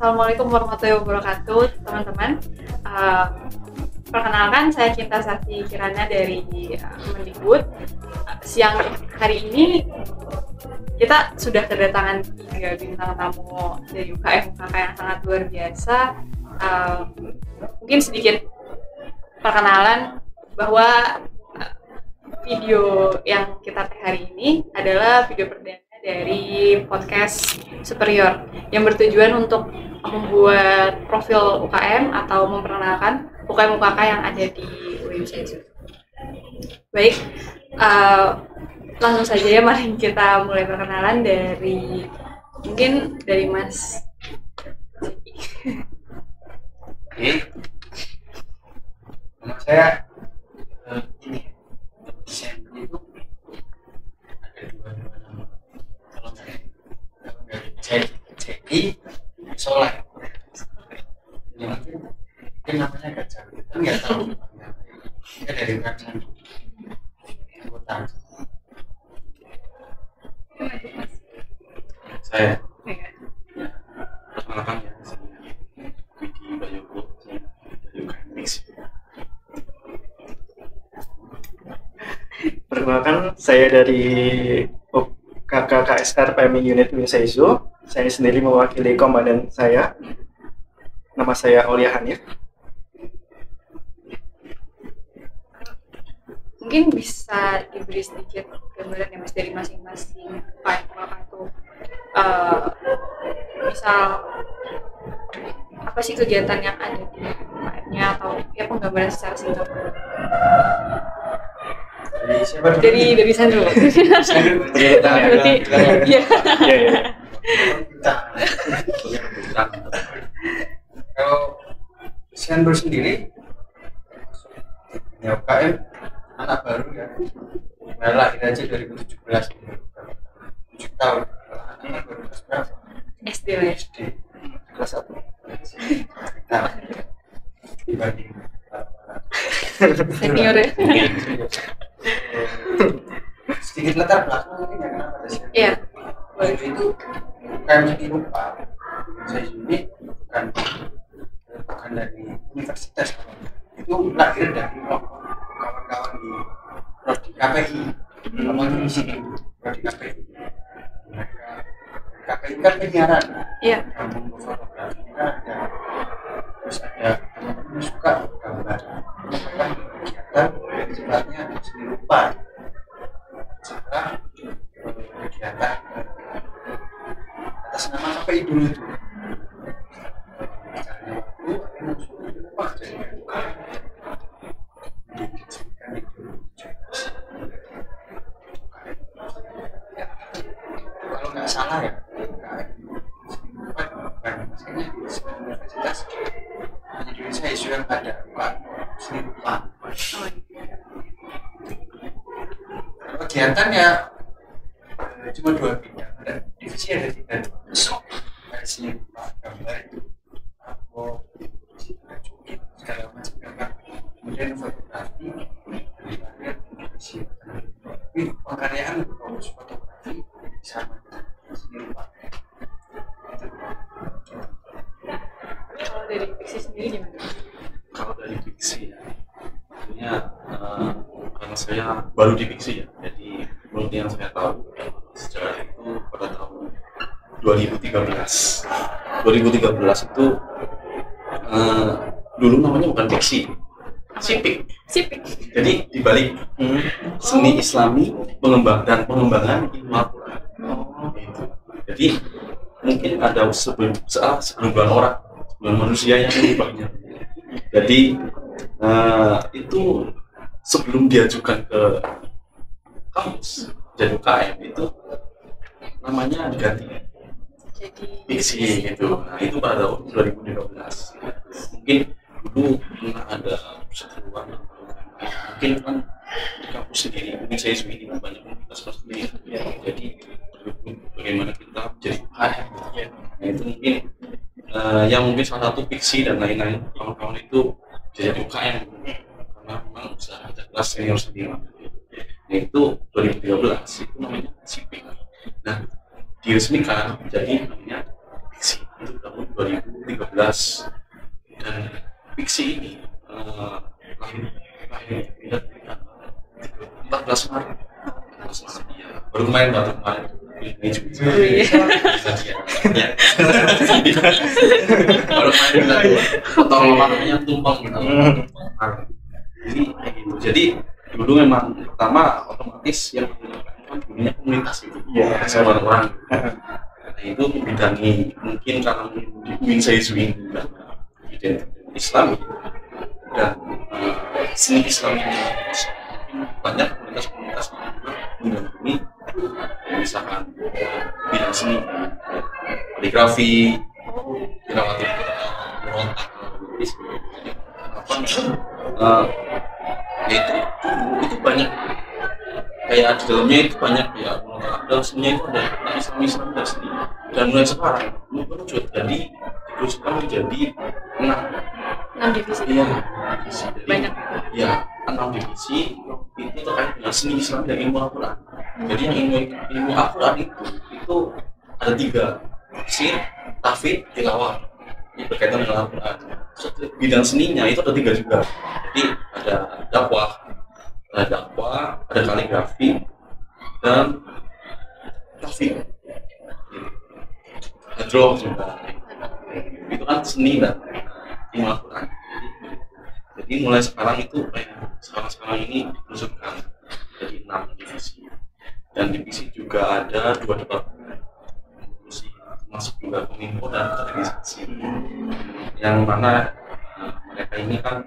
Assalamualaikum warahmatullahi wabarakatuh, teman-teman. Perkenalkan, saya Cinta Sasti Kirana dari Kemendikbud. Siang hari ini kita sudah kedatangan 3 bintang tamu dari UKM yang sangat luar biasa. Mungkin sedikit perkenalan bahwa video yang kita tag hari ini adalah video perdana dari podcast Superior yang bertujuan untuk membuat profil UKM atau memperkenalkan UKM-UKK yang ada di UIN SAIZU. Baik, langsung saja ya, mari kita mulai perkenalan dari Mas. Oke, nama saya ini Desember itu ada dua nama. Kalau nggak jadi Soleh. Ini mungkin namanya nggak jauh, kan nggak tahu. Dia dari Rancan Kota. Saya. Perkenalkan ya, saya Widi Bayogo dari UKM Mix. Perkenalkan, saya dari KKSR PMI Unit UIN SAIZU. Saya sendiri mewakili komandan saya. Nama saya Aulia Hanif. Mungkin bisa diberi sedikit gambaran ya Mas dari masing-masing UKM itu. Misal apa sih kegiatan yang ada di UKM-nya atau ya penggambaran secara singkat. Dari Sandro. Berarti ya. Kalau Sandro sendiri ya UKM anak baru ya, lahir aja 2017, 7 tahun. Anak baru kelas berapa? SD kelas 1. Nah, dibanding senior ya. Sedikit latar belakang mungkin ya, kenapa ada sih? Iya. Waktu itu UKM di lupa. Saya ini bukan dari universitas, itu lahir dari kawan-kawan di Prodi KPI, di sini Prodi KPI. Mereka KPI kan penyiaran, kampung fotografi kan ada, terus ada teman-teman suka gambar, mereka kegiatan sifatnya seni rupa, setelah kegiatan atas nama KPI dulu itu. Kalau nggak salah ya, maksudnya di sebuah universitas hanya di SAIZU yang ada seni rupa. Kegiatan ya cuma 2 bidang, ada divisi ada 3, ada seni rupa, gambar itu segala macam gambar, kemudian fotografi dari divisi fotografi, pengkaryaan lebih fokus fotografi sama seni rupa. Kalau dari Pixi sendiri gimana? Kalau dari Pixi ya, tentunya karena saya baru di Pixi ya, jadi menurut yang saya tahu sejarah itu pada tahun 2013 itu dulu namanya bukan Pixi, Sipik. Jadi dibalik seni Islami pengembangan ilmu Al-Quran. Gitu. Jadi mungkin ada segelintir orang, manusia yang menyebabnya. Jadi itu sebelum diajukan ke kampus jadi UKM itu namanya diganti Pixi gitu. Nah itu pada tahun 2015. Mungkin dulu pernah ada seteruan, mungkin kan di kampus sendiri, mungkin saya ini banyak universitas sendiri. Jadi bagaimana kita menjadi UKM. Nah itu mungkin yang mungkin salah satu Pixi dan lain-lain kawan-kawan itu jadi UKM karena memang sudah ada kelas senior sendiri. Nah itu 2013 itu namanya Sipik. Nah diresmikan jadi namanya Pixi itu tahun 2015. dan fiksi ini lahir 14 Maret. Iya, baru kemarin ini juga. Ya. Baru kemarin atau namanya tumpang gitu. Jadi kayak gitu. Jadi dulu memang pertama otomatis yang menggunakan dunia komunitas itu. Iya, sama orang. Nah itu membidangi mungkin karena di UIN Saizu ini juga Islam dan seni Islam ini banyak komunitas-komunitas yang mendampingi misalkan bidang seni, kaligrafi, dramatik, itu banyak kayak di dalamnya itu banyak ya dalam seninya itu ada Islam dan seni dan mulai sekarang itu jadi dikerucutkan menjadi 6 divisi. Iya, divisi. Jadi, banyak. Ya, 6 divisi itu terkait dengan seni Islam dan ilmu Al-Quran. Jadi yang ilmu Al-Quran itu ada 3, tafsir, tahfidz, tilawah. Ini berkaitan dengan Al-Quran. Bidang seninya itu ada 3 juga. Jadi ada dakwah, ada kaligrafi dan tahfidz. Hadroh juga. Itu kan seni dan ilmu Al-Quran. Jadi mulai sekarang itu sekarang ini dikerucutkan jadi 6 divisi dan divisi juga ada 2 departemen divisi masuk juga kominfo dan kaderisasi yang mana mereka ini kan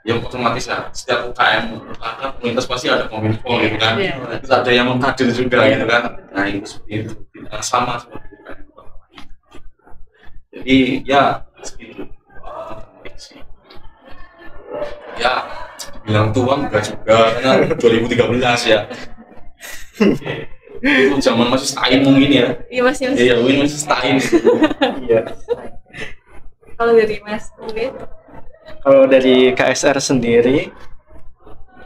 yang otomatis ya setiap UKM ada komunitas pasti ada kominfo gitu kan. Terus ada yang mengkader juga gitu kan. Nah itu seperti itu sama seperti itu kan. Jadi ya segitu ya bilang tua enggak juga karena 2013 ya. Itu zaman masih stain mungkin ya. Iya masih. Iya masih stain. Iya. Kalau dari Mas Uwit? Kalau dari KSR sendiri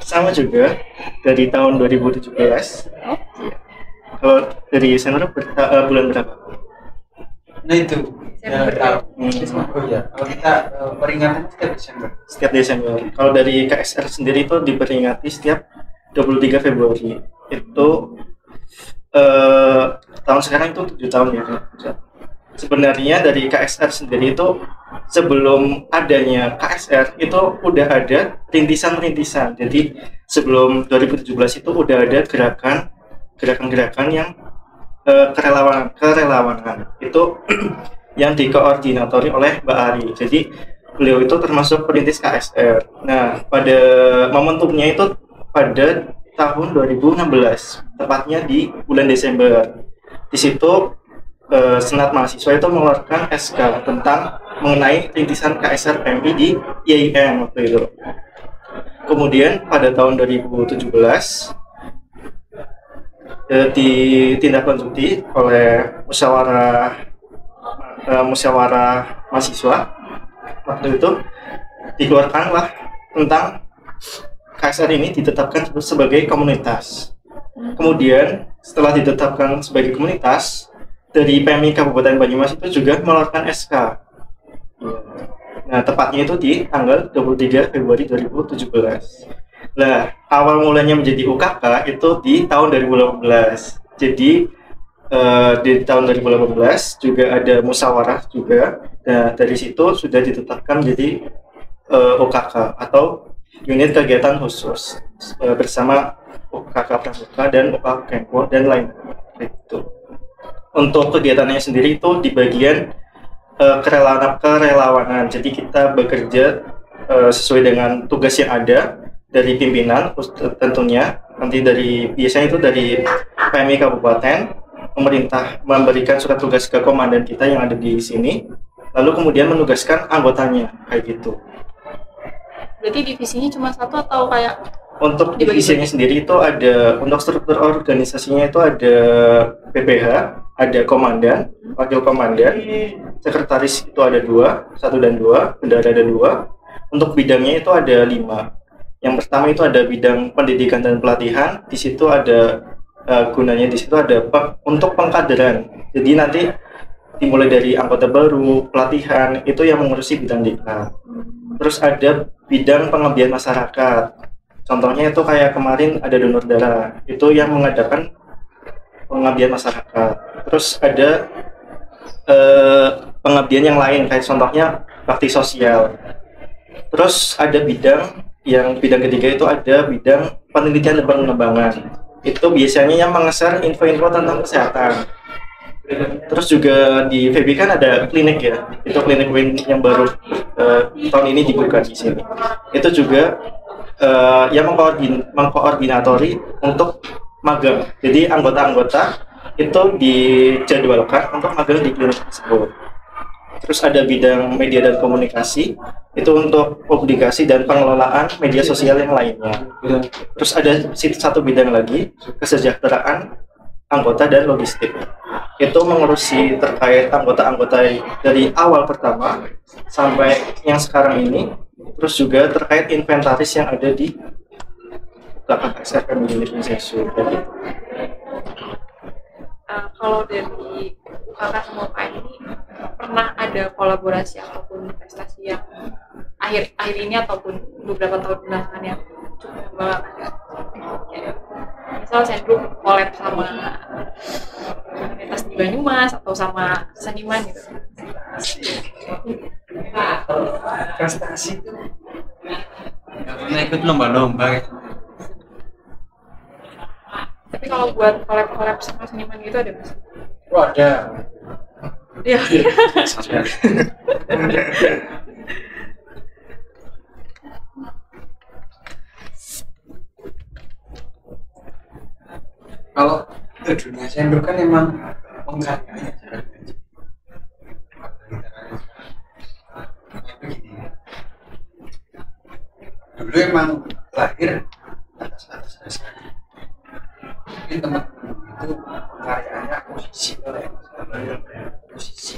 sama juga dari tahun 2017. Oh. Kalau dari senior bulan berapa? Nah itu Desember ya. Kalau kita peringatan setiap Desember. Setiap Desember. Kalau dari KSR sendiri itu diperingati setiap 23 Februari. Itu tahun sekarang itu 7 tahun ya. Sebenarnya dari KSR sendiri itu sebelum adanya KSR itu udah ada rintisan-rintisan. Jadi sebelum 2017 itu udah ada gerakan-gerakan yang kerelawanan itu yang dikoordinatori oleh Mbak Ari. Jadi beliau itu termasuk perintis KSR. Nah, pada momentumnya itu pada tahun 2016, tepatnya di bulan Desember. Di situ Senat Mahasiswa itu mengeluarkan SK tentang mengenai rintisan KSR PMI di IAIN waktu itu. Kemudian pada tahun 2017 ditindaklanjuti oleh musyawarah mahasiswa. Waktu itu dikeluarkanlah tentang KSR ini ditetapkan sebagai komunitas. Kemudian setelah ditetapkan sebagai komunitas, dari PMI Kabupaten Banyumas itu juga mengeluarkan SK. Nah, tepatnya itu di tanggal 23 Februari 2017. Nah, awal mulanya menjadi UKK itu di tahun 2018. Jadi di tahun 2018 juga ada musyawarah juga. Nah, dari situ sudah ditetapkan menjadi UKK atau unit kegiatan khusus bersama UKK Pramuka dan UKK Kempo dan lain itu. Untuk kegiatannya sendiri itu di bagian kerelawanan. Jadi kita bekerja sesuai dengan tugas yang ada dari pimpinan tentunya, nanti biasanya itu dari PMI Kabupaten, pemerintah memberikan surat tugas ke komandan kita yang ada di sini, lalu kemudian menugaskan anggotanya kayak gitu. Berarti divisinya cuma satu atau kayak? Untuk divisinya sendiri itu ada, untuk struktur organisasinya itu ada PPH, ada komandan, wakil komandan, sekretaris itu ada 2, 1 dan 2, bendara ada 2. Untuk bidangnya itu ada 5. Yang pertama itu ada bidang pendidikan dan pelatihan. Di situ ada gunanya di situ ada untuk pengkaderan. Jadi nanti dimulai dari anggota baru, pelatihan, itu yang mengurusi bidang diklat. Terus ada bidang pengabdian masyarakat. Contohnya itu kayak kemarin ada donor darah, itu yang mengadakan pengabdian masyarakat. Terus ada pengabdian yang lain, kayak contohnya bakti sosial. Terus ada bidang ketiga itu ada bidang penelitian dan pengembangan. Itu biasanya yang mengeser info-info tentang kesehatan. Terus juga di VB kan ada klinik ya, itu klinik Win yang baru tahun ini dibuka di sini. Itu juga yang mengkoordinatori untuk magang. Jadi anggota-anggota itu dijadwalkan untuk magang di klinik tersebut. Terus ada bidang media dan komunikasi, itu untuk publikasi dan pengelolaan media sosial yang lainnya. Terus ada satu bidang lagi, kesejahteraan anggota dan logistik. Itu mengurusi terkait anggota-anggota dari awal pertama sampai yang sekarang ini. Terus juga terkait inventaris yang ada di belakang SRM milik Sesu. Kalau dari UKK sama UKM ini pernah ada kolaborasi ataupun prestasi yang akhir ini ataupun beberapa tahun belakangan yang cukup membanggakan nggak? Ya, misal Senduk collab sama komunitas di Banyumas atau sama seniman gitu. Prestasi itu nggak pernah ikut lomba-lomba gitu. Tapi kalau buat collab sama seniman gitu ada mas? Oh ada. Iya. Kalau dunia sendok kan emang pengkaryanya begini. Dulu emang lahir atas dasar. Mungkin teman-teman itu pengkaryanya posisi posisi.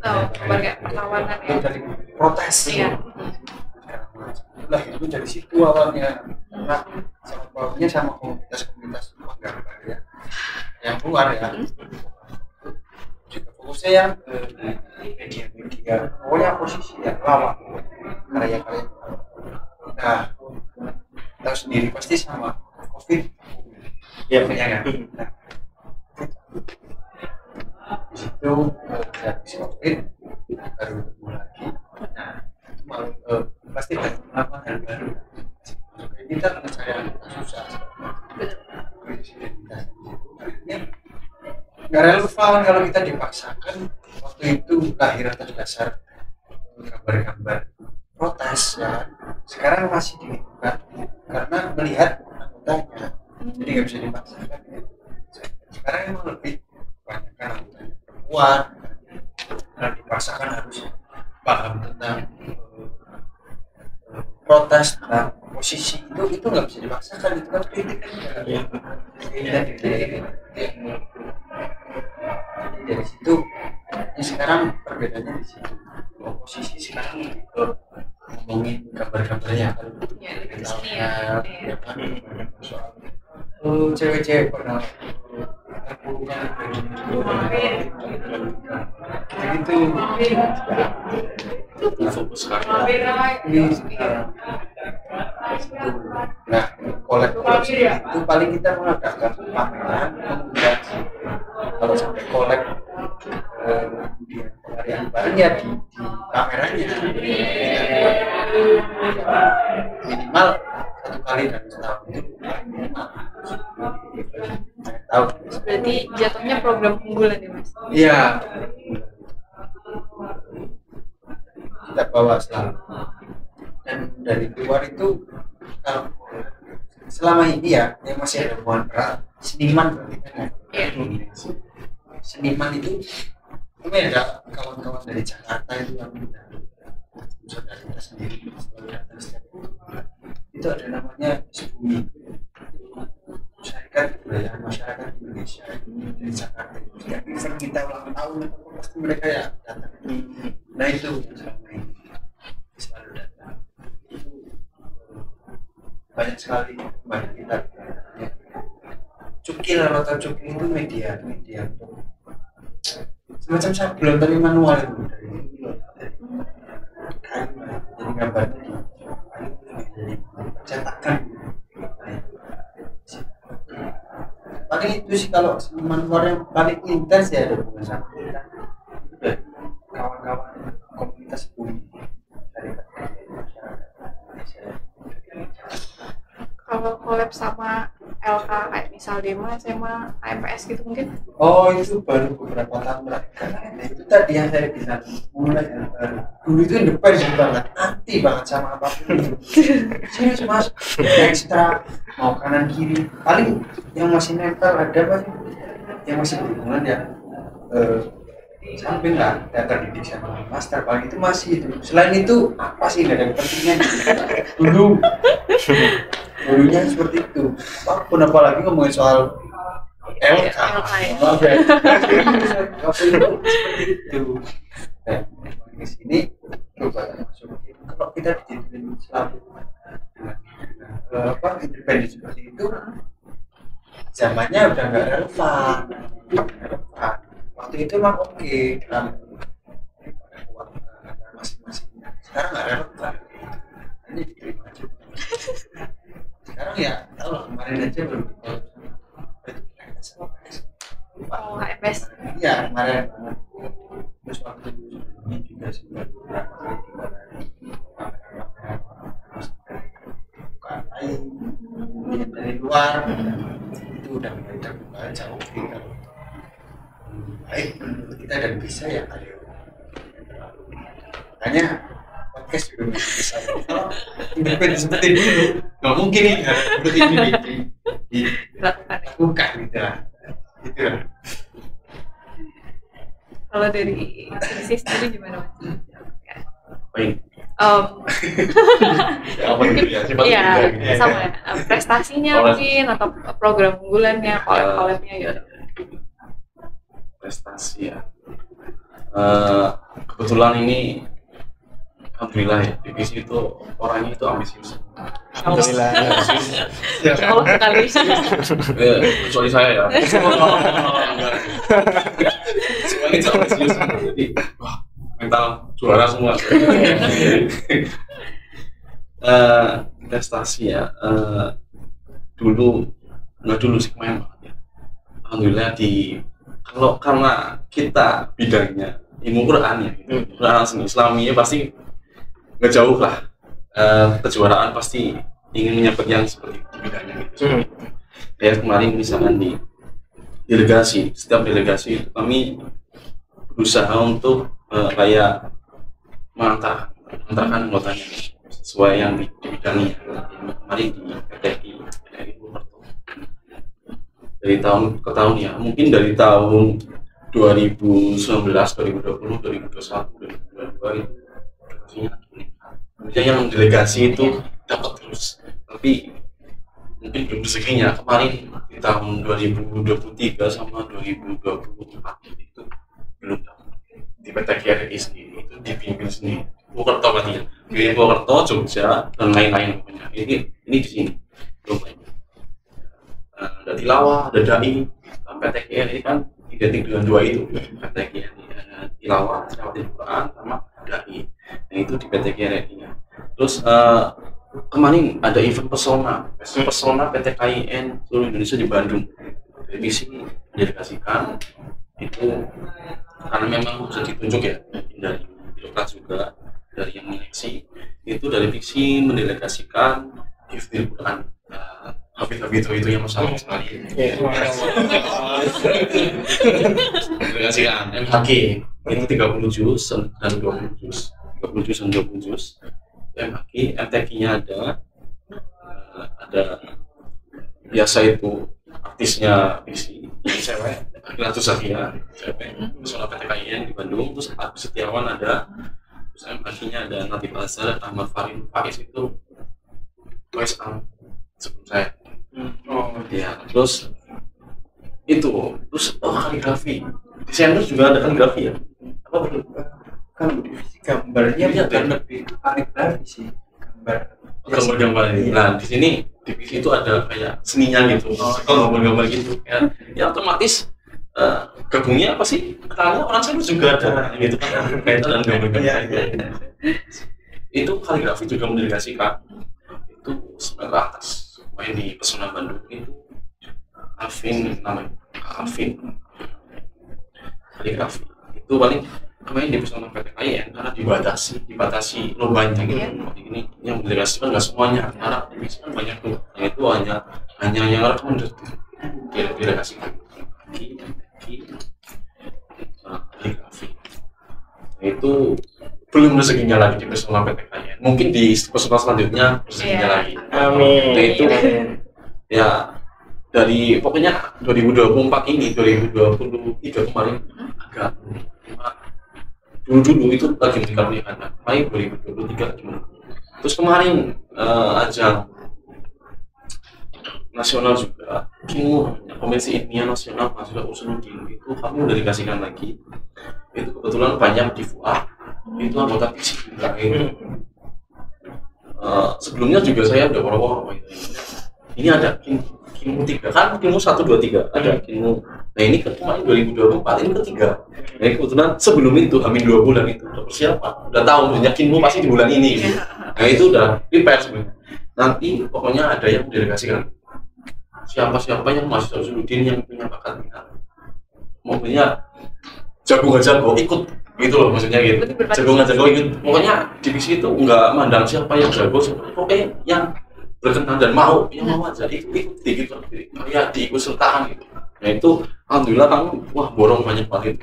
Oh, kayak perlawanan ya. Dari protes. Iya. Itulah itu dari situ awalnya. Nah, sama bawahnya sama komunitas penggambar ya, yang luar ya. Juga fokusnya yang media, pokoknya posisi yang lama, karya-karya. Nah, tahu sendiri pasti sama COVID. Ya, kan. Nah, di situ habis COVID baru ketemu lagi. Nah, itu malu pasti ada hal baru. Kita percaya susah. Nggak relevan kalau kita dipaksakan waktu itu lahir atas dasar gambar-gambar protes ya. Sekarang masih dilakukan karena melihat anggotanya, jadi nggak bisa dipaksakan ya. Sekarang emang lebih banyak kan anggotanya perempuan, karena dipaksakan harus paham tentang protes tentang posisi itu nggak bisa dipaksakan, itu kan kritik kan jadi dari situ ya sekarang perbedaannya di situ. Posisi sekarang ngomongin gambar-gambarnya kan soal cewek-cewek pernah terpurukkan begitu fokus sekarang. Nah, kolek itu paling kita mengadakan pameran, kemudian kalau sampai kolek kemudian penghargaan bareng ya di pamerannya kita buat minimal 1 kali dalam setahun itu minimal tahun. Berarti jatuhnya program unggulan ya mas? Iya, kita bawa selalu. Dan dari luar itu kalau selama ini ya yang masih ada hubungan erat seniman berarti kan ya. Seniman itu mungkin ada kawan-kawan dari Jakarta itu yang saudara kita sendiri selalu datang setiap bulan. Itu ada namanya SBUMI, Syarikat Kebudayaan Masyarakat Indonesia dari Jakarta. Setiap event kita ulang tahun itu pasti mereka ya datang. Nah itu yang selama ini selalu datang. Banyak sekali banyak kita cukil atau cukil itu media untuk semacam sablon tapi manual itu dari kayu, jadi gambarnya dari cetakan. Paling itu sih kalau manual yang paling intens ya ada bukan sama kita, itu dari kawan-kawan komunitas bumi dari masyarakat. Kalau collab sama LK kayak misal Dema, SMA, AMPS gitu mungkin? Oh itu baru beberapa tahun terakhir, karena itu tadi yang saya bilang mulai dulu itu independen banget, anti banget sama apapun. Serius mas, ekstra mau kanan kiri, paling yang masih nempel ada apa sih? Yang masih berhubungan ya samping lah data didik sama master, paling itu masih itu. Selain itu apa sih, nggak ada pentingnya dulunya seperti itu. Apapun, apalagi ngomongin soal LK, maaf ya, seperti itu. Nah, di sini coba masukin, kalau kita dijadiin selalu apa independen seperti itu, zamannya udah nggak relevan. Waktu itu emang oke, masing-masing. Sekarang nggak relevan. Ini diterima aja. Sekarang ya tahu lah, kemarin aja belum AMPS. Iya kemarin. Terus waktu ini juga sudah beberapa kali bukan lain dari luar itu udah mulai terbuka jauh tinggal baik menurut kita dan bisa ya ayo. Makanya podcast juga bisa. Kalau independen seperti dulu nggak mungkin nih seperti ini dilakukan gitu lah. Gitu lah. Kalau dari sisi sendiri gimana mas? Baik. Iya, sama prestasinya mungkin atau program unggulannya, collab-collabnya gitu. Prestasi ya. Kebetulan ini alhamdulillah ya, divisi itu orangnya itu ambisius. Alhamdulillah. Allah sekali. Kecuali saya ya. Semuanya itu ambisius. Jadi wah, mental juara semua. Prestasi ya. Nggak dulu sih kemarin banget ya. Alhamdulillah karena kita bidangnya ilmu Quran ya, Quran seni Islami ya, pasti nggak jauh lah. Kejuaraan pasti ingin menyebut yang seperti di bidangnya gitu. Kayak kemarin misalkan di delegasi, setiap delegasi itu kami berusaha untuk kayak mengantarkan anggotanya sesuai yang di bidangnya. Kemarin di PTI Purwokerto. Dari tahun ke tahun ya, mungkin dari tahun 2019, 2020, 2021, 2022 itu delegasinya meningkat. Yang delegasi itu dapat terus, tapi mungkin belum rezekinya. Kemarin di tahun 2023 sama 2024 itu belum dapat. Di PT KRI sendiri itu dibimbing sendiri. Purwokerto kan ya, di Purwokerto, Jogja dan lain-lain pokoknya. Ini di sini belum banyak. Ada tilawah, ada dai. PT KRI kan identik dengan dua itu, PT KRI tilawah, tilawah Al-Quran sama dai. Nah itu di PT KRI. Terus kemarin ada event pesona PT KIN seluruh Indonesia di Bandung. Divisi mendelegasikan itu karena memang bisa ditunjuk ya dari birokrat juga, dari yang menyeleksi itu dari divisi mendelegasikan hifdzil Quran. Habis itu yang masalah sekali. Delegasikan MHQ itu 30 juz dan 20 juz. 30 juz dan 20 juz. MHQ, MTQ-nya ada biasa itu artisnya visi cewek, Ratu Zahia cewek, pesona PT KIN di Bandung, terus Agus Setiawan ada, terus MHQ-nya ada Natif Azhar, Ahmad Farin Faiz itu West Am sebelum saya. Ya, terus kaligrafi, desainer juga ada kaligrafi ya? Apa betul? Kalau divisi gambarnya bukan lebih kaligrafi sih, gambar. Nah di sini divisi itu ada kayak seninya gitu, kalau gambar gitu, ya otomatis gabungnya apa sih? Kenalnya orang saya juga ada gitu kan, kaitan dan gambar-gambar. Itu kaligrafi juga mendelegasikan. Itu sebenarnya atas main di Pesona Bandung itu Alvin namanya, Alvin kaligrafi itu paling main di Pesona PTKIN karena dibatasi lombanya gitu. Ini yang mendelegasikan nggak semuanya, karena divisi kan banyak tuh, yang itu hanya yang rekomendasi delegasikan kaligrafi. Itu belum rezekinya lagi di Pesona PTKIN, mungkin di Pesona selanjutnya rezekinya lagi. Amin. Nah itu ya dari pokoknya 2024 ini 2023 kemarin agak dulu itu lagi meningkat Mei 2023 gimana. Terus kemarin ajang nasional juga Komisi Ilmiah Nasional Mahasiswa Usuluddin itu kami mendelegasikan lagi. Itu kebetulan banyak di FUA itu anggota fisik juga itu. Sebelumnya juga saya udah ngomong ini ada Kinmu 3 kan, Kinmu 1, 2, 3 ada Kinmu. Nah ini kemarin 2024 ini ketiga. Nah kebetulan sebelum itu hampir 2 bulan itu udah persiapan, udah tahu maksudnya Kinmu pasti di bulan ini. Nah itu udah prepare sebenarnya. Nanti pokoknya ada yang mendelegasikan siapa yang mahasiswa Usuluddin yang punya bakat minat, maksudnya jago nggak jago ikut gitu loh, maksudnya gitu. Jago nggak jago ikut, pokoknya divisi itu nggak mandang siapa yang jago, pokoknya yang berkenan dan mau aja ikut gitu, kayak diikut sertakan gitu. Nah itu alhamdulillah kamu borong banyak banget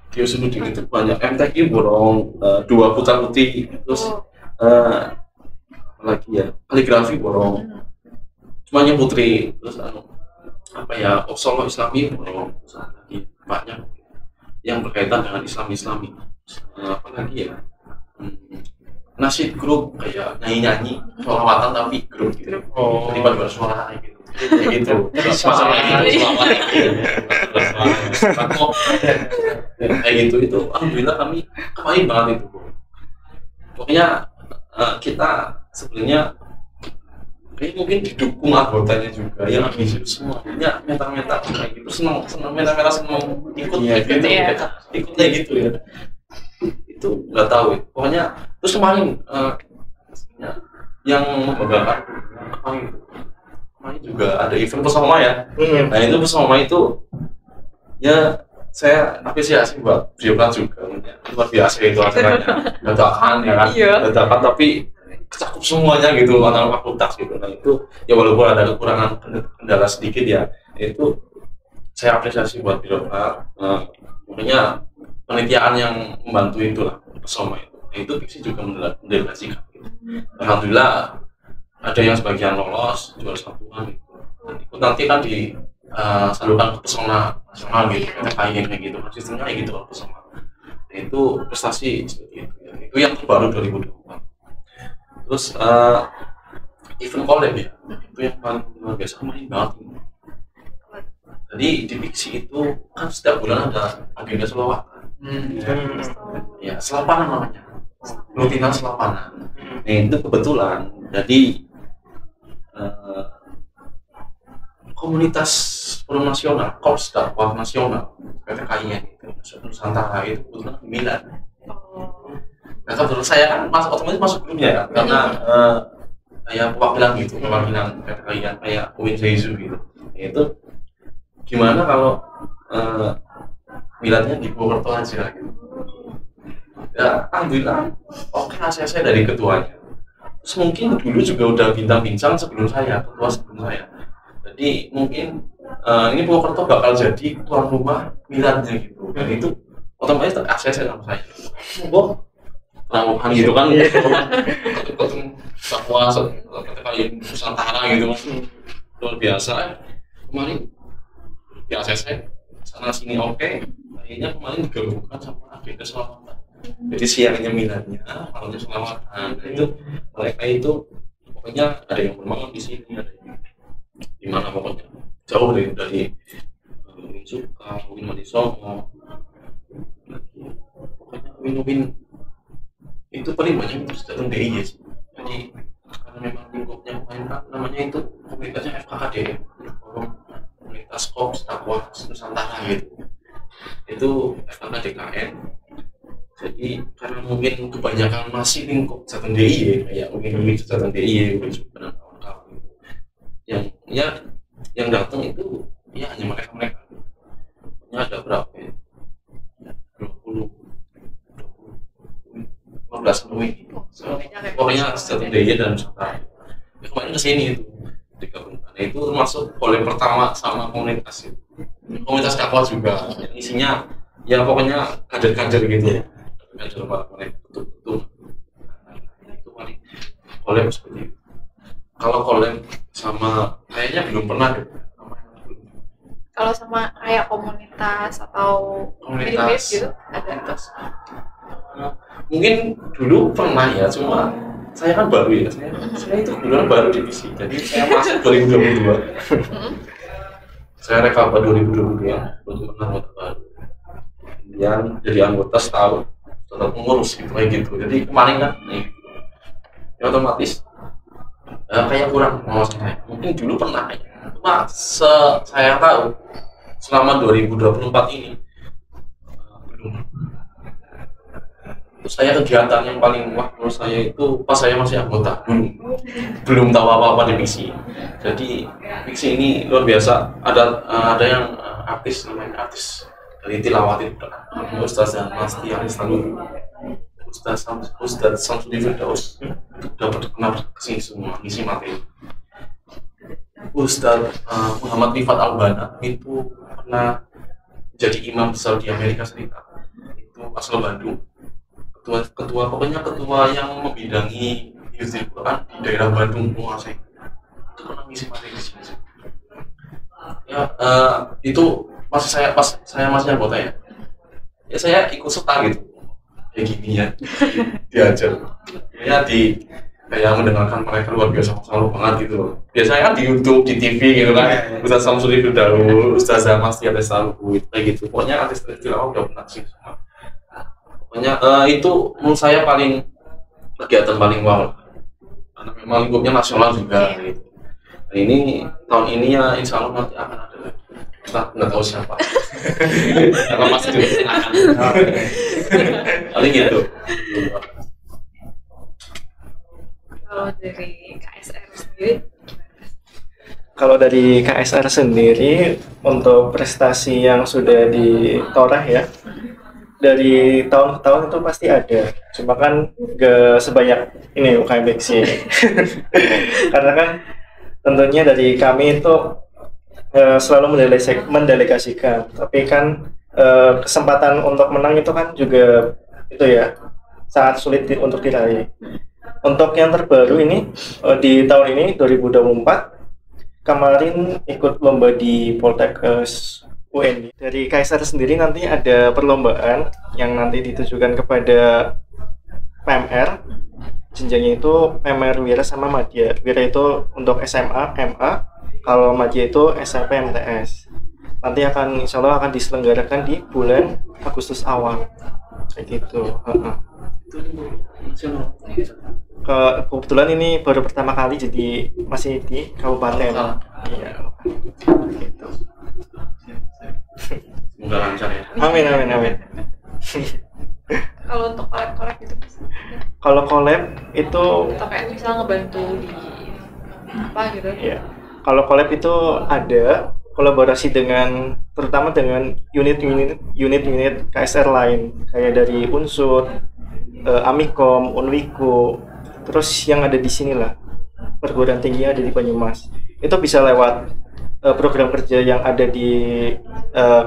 di Usuluddin itu, banyak MTQ borong 2 putra putih, terus lagi ya kaligrafi borong semuanya putri, terus Solo Islami borong lagi banyak yang berkaitan dengan Islami apa lagi ya, nasyid grup kayak nyanyi sholawatan tapi grup gitu. Jadi pada bersuara gitu. Kayak gitu. Masalahnya kayak gitu itu alhamdulillah kami kemarin banget itu. Pokoknya kita sebenarnya mungkin didukung anggotanya juga yang ambisius semuanya meta kayak gitu, senang meta senang ikut ikut kayak gitu ya. Itu nggak tahu ya. Pokoknya terus kemarin yang membanggakan kemarin juga ada event Pesoma ya. Nah itu Pesoma itu ya saya apresiasi buat beliau juga, luar biasa itu acaranya, dadakan ya kan, dadakan tapi kecakup semuanya gitu antara fakultas gitu. Nah itu ya walaupun ada kekurangan kendala sedikit ya, itu saya apresiasi buat birokrat. Makanya penelitian yang membantu itulah Pesoma itu. Nah itu Piksi juga mendelegasikan gitu. Alhamdulillah ada yang sebagian lolos juara satuan gitu. Nanti kan disalurkan ke Pesona nasional gitu, kayak gitu kan sistemnya kayak gitu Pesoma. Nah itu prestasi seperti itu ya. Itu yang terbaru 2024. Terus event collab ya, itu yang paling luar biasa kemarin banget. Jadi di Piksi itu kan setiap bulan ada agenda selawatan. Ya selapanan namanya, rutinan selapanan. Nah itu kebetulan jadi komunitas forum nasional, Korps dakwah nasional PTKIN itu Nusantara itu kebetulan Milan. Nah kebetulan saya kan otomatis masuk grupnya ya, karena kayak perwakilan PTKIN kayak Uwin Seizu gitu. Itu gimana kalau Milannya di Purwokerto aja gitu. Ya alhamdulillah oke ACC dari ketuanya. Terus mungkin dulu juga udah bincang-bincang sebelum saya, ketua sebelum saya. Jadi mungkin ini Purwokerto bakal jadi tuan rumah Milannya gitu. Dan itu otomatis ACC sama saya. Kerawuhan gitu kan, ketemu bahwa kayak Nusantara gitu kan, luar biasa. Kemarin di ACC sana sini oke, kayaknya kemarin digabungkan sama agenda selamatan. Jadi siangnya Milannya, malamnya selamatan. Nah, itu mereka itu pokoknya ada yang bermalam di sini, ada yang di mana pokoknya jauh dari Suka, Win Manisomo, pokoknya Win itu paling banyak itu datang DIY sih. Jadi karena memang lingkupnya namanya itu komunitasnya FKKD ya, forum komunitas Kops dakwah Nusantara gitu. Itu FKK DKN. Jadi karena mungkin kebanyakan masih lingkup Jateng DIY ya, kayak mungkin Jateng DIY, mungkin juga kawan-kawan gitu. Yang datang itu ya hanya mereka. Punya ada berapa ya? 20 15 lebih. Pokoknya Jateng DIY dan Nusantara. Kemarin kesini itu digabungkan. Itu termasuk oleh pertama sama komunitas itu. Komunitas dakwah juga. Yang isinya ya pokoknya kader-kader gitu. Kader mereka betul-betul. Itu paling collab seperti itu. Kalau collab sama kayaknya belum pernah deh. Kalau sama kayak komunitas atau Komunitas gitu ada. Mungkin dulu pernah ya, cuma saya kan baru ya, saya itu kebetulan baru divisi, jadi saya masuk 2022. Saya rekap 2022, belum pernah anggota baru. Kemudian jadi anggota setahun, tetap pengurus gitu kayak gitu. Jadi kemarin kan, ya otomatis kayak kurang pengawasan saya. Mungkin dulu pernah ya, cuma saya tahu selama 2024 ini belum. Terus saya kegiatan yang paling wah menurut saya itu pas saya masih anggota belum tahu apa-apa di Piksi. Jadi Piksi ini luar biasa. Ada yang artis namanya artis dari Tilawat itu, Ustaz Mas Tiar Istanbul, Ustaz Samsudin Firdaus dapat dikenal kesini semua ngisi materi. Ustaz Muhammad Rifat Albana itu pernah jadi imam besar di Amerika Serikat, itu asal Bandung. Ketua pokoknya ketua yang membidangi hifdzil Quran di daerah Bandung menguasai itu pernah ngisi materi di sini. Ya itu pas saya masih anggota ya saya ikut serta gitu kayak gini ya diajar ya kayak mendengarkan mereka luar biasa selalu banget gitu. Biasanya kan di YouTube, di TV gitu kan, Ustaz Samsudin Firdaus, Ustaz Mas Tiar Istanbul kayak gitu. Pokoknya artis-artis lama udah pernah sih semua. Pokoknya itu menurut saya paling kegiatan paling wow karena memang lingkupnya nasional juga gitu. Nah, ini tahun ini ya insya Allah nanti akan ada lagi. Kita nggak tahu siapa karena masih direncanakan paling gitu. Kalau dari KSR sendiri? Kalau dari KSR sendiri untuk prestasi yang sudah ditoreh ya dari tahun ke tahun itu pasti ada, cuma kan gak sebanyak ini UKM Beksi. Karena kan tentunya dari kami itu selalu mendelegasikan, tapi kan kesempatan untuk menang itu kan juga itu ya sangat sulit untuk diraih. Untuk yang terbaru ini di tahun ini 2024 kemarin ikut lomba di Poltekkes UNY. Dari KSR sendiri nanti ada perlombaan yang nanti ditujukan kepada PMR. Jenjangnya itu PMR Wira sama Madya. Wira itu untuk SMA, MA. Kalau Madya itu SMP, MTS. Nanti insya Allah akan diselenggarakan di bulan Agustus awal. Kayak gitu. Kebetulan ini baru pertama kali, jadi masih di kabupaten. Iya. Gitu. Semoga lancar ya. Amin. Kalau untuk collab gitu Mas? Kalau collab itu atau kayak misal ngebantu di apa gitu? Iya. Kalau collab itu ada kolaborasi terutama dengan unit KSR lain kayak dari Unsur, Amikom, Unwiku, terus yang ada di sini lah perguruan tinggi ada di Banyumas. Itu bisa lewat program kerja yang ada di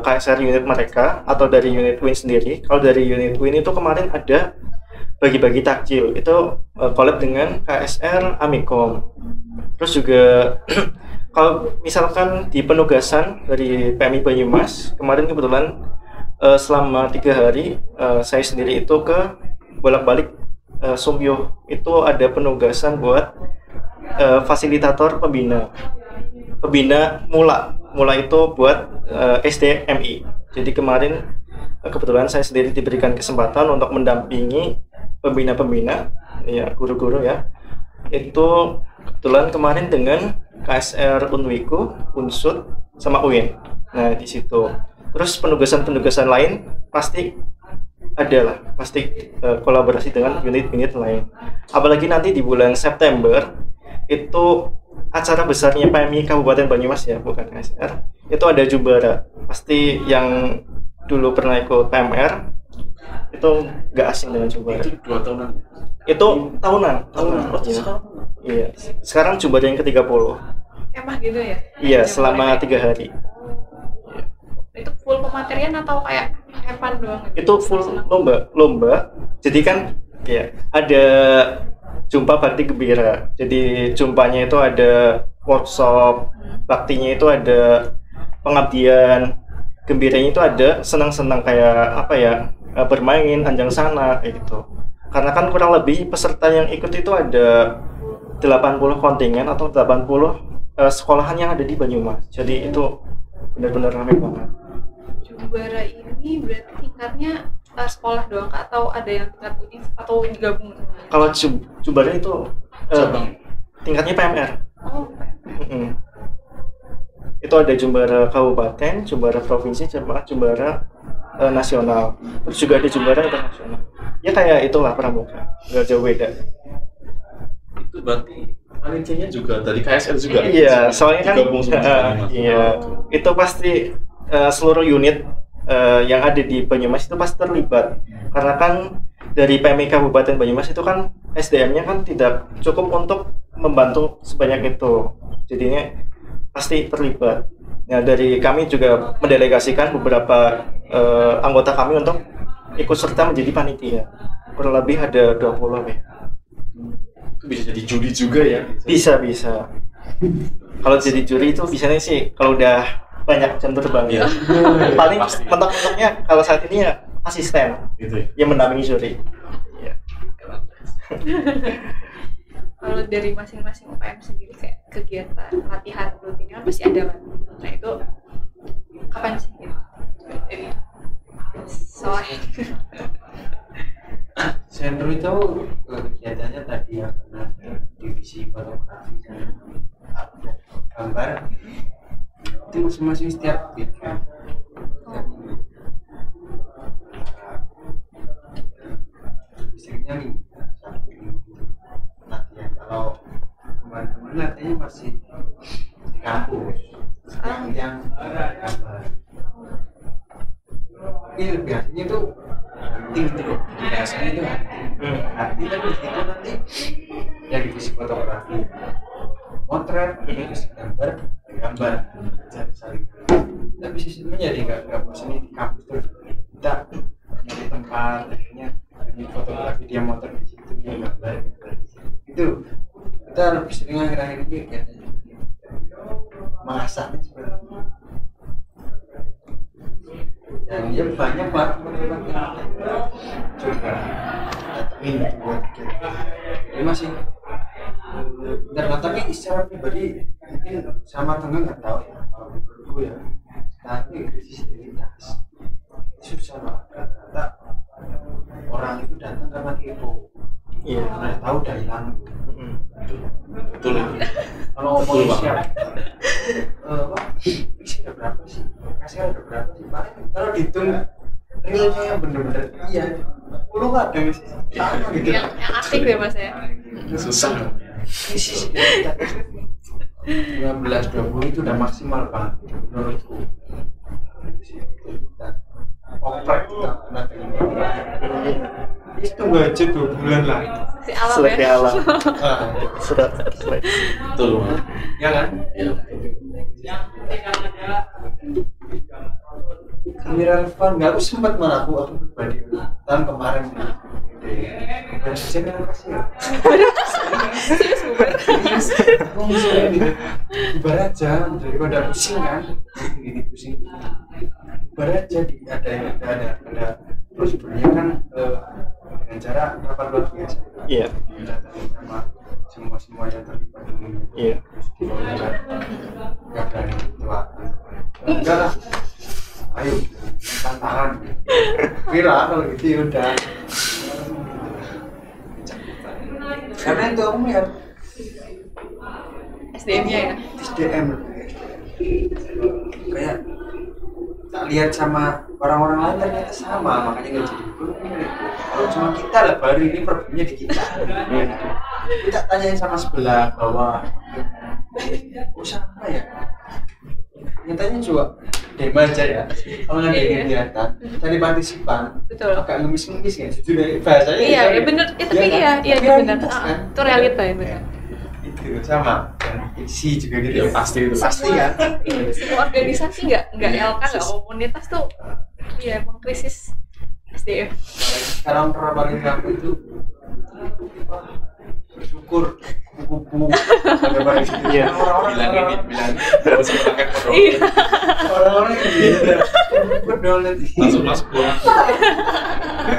KSR unit mereka atau dari unit Win sendiri. Kalau dari unit Win itu kemarin ada bagi-bagi takjil, itu collab dengan KSR Amikom. Terus juga kalau misalkan di penugasan dari PMI Banyumas kemarin kebetulan selama 3 hari saya sendiri itu ke bolak-balik Sumbyo, itu ada penugasan buat fasilitator pembina mula itu buat SDMI. Jadi kemarin kebetulan saya sendiri diberikan kesempatan untuk mendampingi pembina ya, guru-guru ya. Itu kebetulan kemarin dengan KSR Unwiku, Unsud, sama UIN. Nah di situ. Terus penugasan lain pasti ada lah, pasti kolaborasi dengan unit-unit lain. Apalagi nanti di bulan September itu acara besarnya PMI Kabupaten Banyumas ya, bukan KSR. Itu ada Jumbara. Pasti yang dulu pernah ikut PMR itu nggak asing dengan Jumbara. Itu 2 tahunan. Itu tahunan. Iya. Sekarang Jumbara yang ke-30. Kemah gitu ya? Iya, selama 3 hari. Itu full pematerian atau kayak hepan doang? Itu full lomba. Jadi kan ya ada jumpa bakti gembira. Jadi jumpanya itu ada workshop, baktinya itu ada pengabdian, gembiranya itu ada senang-senang kayak apa ya, bermain anjang sana kayak gitu. Karena kan kurang lebih peserta yang ikut itu ada 80 kontingen atau 80 sekolahan yang ada di Banyumas. Jadi itu benar-benar ramai banget. Jumbara ini berarti tingkatnya sekolah doang Kak, atau ada yang tingkat univ atau digabung semuanya? Kalau Jumbara itu tingkatnya PMR. Oh, Itu ada Jumbara Kabupaten, Jumbara Provinsi, Jumbara nasional. Terus juga ada Jumbara internasional. Ya kayak itulah pramuka, nggak jauh beda. Itu berarti panitianya juga dari KSR juga? Iya, soalnya kan iya, itu pasti seluruh unit yang ada di Banyumas itu pasti terlibat. Karena kan dari PMI Kabupaten Banyumas itu kan SDM-nya kan tidak cukup untuk membantu sebanyak itu. Jadinya pasti terlibat. Nah, dari kami juga mendelegasikan beberapa anggota kami untuk ikut serta menjadi panitia. Kurang lebih ada 20 ya. Itu bisa jadi juri juga ya? Bisa. Kalau jadi juri itu bisanya sih kalau udah banyak jam terbang ya. Paling mentok-mentoknya kalau saat ini ya asisten gitu ya? yang mendampingi juri. Ya. Kalau dari masing-masing UKM sendiri kayak kegiatan latihan rutinnya pasti ada kan? Nah itu kapan sih gitu? Dari soalnya Sentro itu kegiatannya tadi ya, karena divisi fotografi dan gambar itu masing-masing setiap bidang. Istrinya nih latihan, kalau kemarin-kemarin latihannya masih di kampus. Yang gambar. Ini biasanya tuh hunting gitu, biasanya itu hunting kan di situ nanti yang divisi fotografi motret, divisi gambar cari tapi sistemnya jadi nggak bosan di kampus terus kita nyari tempat akhirnya ini fotografi dia motret di situ, dia gambar itu kita lebih sering akhir-akhir ini kegiatannya mengasahnya seperti itu. Dan ya banyak banget teman-teman yang juga datengin buat kita. Ini masih tapi secara pribadi mungkin sama tengah nggak tahu ya, kalau menurutku ya tapi krisis identitas susah banget. Ternyata orang itu datang karena kepo, karena tahu udah hilang. Betul itu. Kalau ngomong siapa isi ada berapa sih, kasih ada berapa sih, paling kalau dihitung realnya yang bener-bener iya 10 nggak ada sih sama gitu yang aktif ya Mas ya? Susah. krisis identitas 15-20 itu udah maksimal banget menurutku. Oprek kita pernah itu tunggu aja 2 bulan lah Si alam Seleksi ya? alam. Sudah Betul. ya kan? Ya. Ini relevan nggak? Aku sempat malah aku pribadi tahun kemarin Presiden apa sih ya? Aku misalnya gitu bubar aja daripada pusing kan gini pusing bubar aja ada terus sebenarnya kan dengan cara rapat luar biasa sama semua yang terlibat ini nggak berani keluar enggak lah ayo tantangan viral kalau gitu ya udah karena itu kamu ya SDM-nya ya? SDM tak lihat sama orang-orang lain ternyata sama, makanya nggak jadi guru gitu. Kalau cuma kita lah baru ini problemnya di kita. Kita tanyain sama sebelah bawah, oh sama ya. Nyatanya juga demo aja ya. Kalau nggak ada kegiatan, cari partisipan. Betul. Agak ngemis-ngemis ya. Jujur bahasanya. Iya, benar. Itu iya benar. Itu realita ya benar. Itu sama. Isi juga gitu Ya pasti itu. Pasti kan. Semua organisasi nggak LK nggak komunitas tuh, iya emang krisis SDM. Sekarang paling aku itu bersyukur kupu-kupu Iya. bilang harus pakai produk Iya. orang-orang gitu berdol nanti langsung masuk pulang.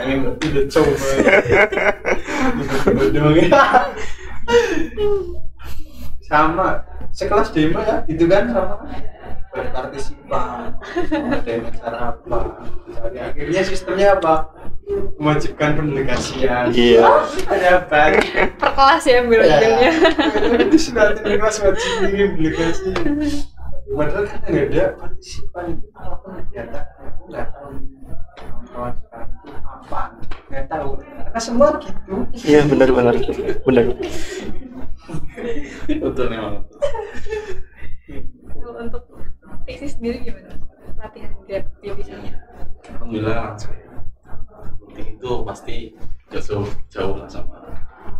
ini udah coba berdol sama sekelas demo ya itu kan sama berpartisipan ada acara apa jadi akhirnya sistemnya apa mewajibkan pendelegasian Iya. ada apa Per kelas ya ambil-ambilnya. itu sudah di kelas wajib ngirim delegasi padahal kan nggak ada partisipan apapun kegiatan aku nggak tahu kawan-kawan sekarang itu apa nggak tahu karena semua gitu Iya benar. Betul memang. Kalau untuk Tixi sendiri gimana? Latihan dia bisanya? Alhamdulillah lancar. Penting itu pasti jauh lah sama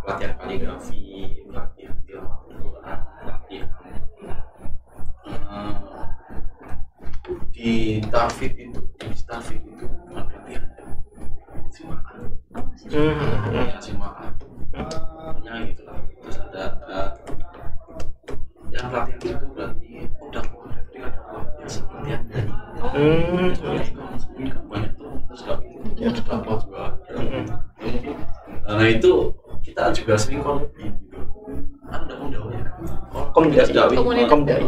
latihan kaligrafi, latihan tilawah Al-Quran, latihan di tahfidz itu bukan latihan simaan. Ya simaan. Pokoknya gitulah. Terus ada yang latihan itu berarti udah ketika ada biasa latihan nyanyi. Kan banyak tuh terus dapat juga. Nah itu kita juga sering kolektif gitu. Kan udah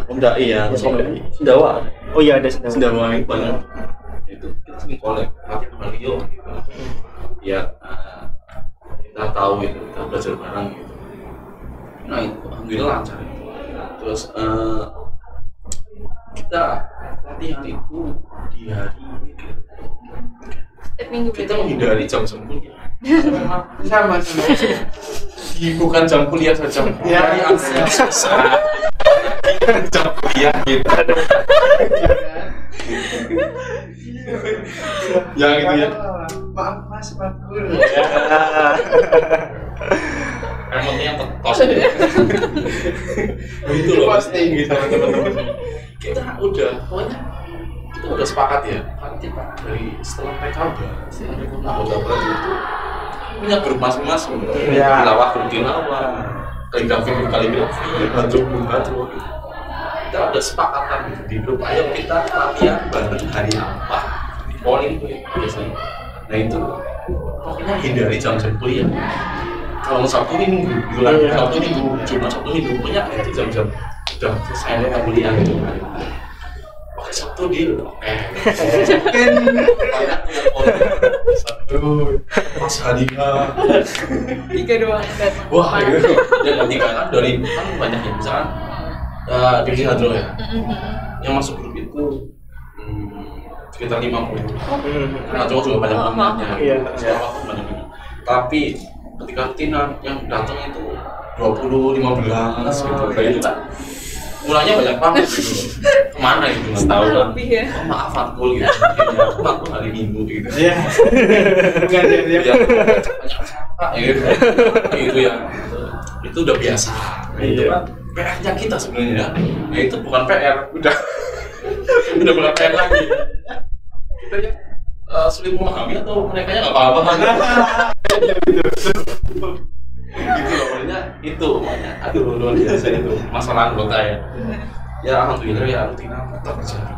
Komdai ya, Sendawa. Oh iya ada Sendawa itu banyak. Itu kita sering kolek latihan Mario gitu. Ya kita tahu itu, kita belajar bareng gitu. Nah itu alhamdulillah lancar itu. Terus kita latihan itu di hari Minggu kita menghindari jam-jam kuliah. sama Bukan jam kuliah saja. Hari yang susah. Jam kuliah gitu. Yang itu ya. maaf mas makul Emangnya yang ketos itu. Itu loh posting gitu teman-teman. Kita udah sepakat ya. Kan kita dari setelah PKB, setelah rekrutmen anggota baru itu punya grup masing-masing. Ya. Tilawah, kaligrafi, badro gitu. Kita udah sepakatan gitu di grup. Ayo kita latihan bareng hari apa? Di polling tuh ya, biasanya. Nah itu pokoknya hindari jam-jam kuliah. Kalau Sabtu Minggu, Sabtu Minggu, Jumat Sabtu Minggu punya itu jam-jam udah selesai kuliah gitu. Oke Sabtu deal, oke. Banyak yang Sabtu, pas harinya 3 doang dan wah itu yang ketiga kan dari kan banyak ya misalkan divisi hadro ya yang masuk grup itu sekitar 50 karena cowok juga banyak bangetnya sekarang waktu banyak tapi ketika rutina yang datang itu 20-15 gitu kayak itu kan mulanya banyak banget gitu kemana gitu setahun lebih ya. Oh, maaf Fatkul gitu aku matkul hari Minggu gitu ya bukan dia ya banyak sampah gitu ya itu udah biasa itu kan PR-nya kita sebenarnya ya itu bukan PR udah bukan PR lagi kita ya sulit memahami atau mereka nya nggak apa-apa kan gitu loh makanya itu makanya aduh luar biasa itu masalah anggota ya alhamdulillah ya rutina tetap berjalan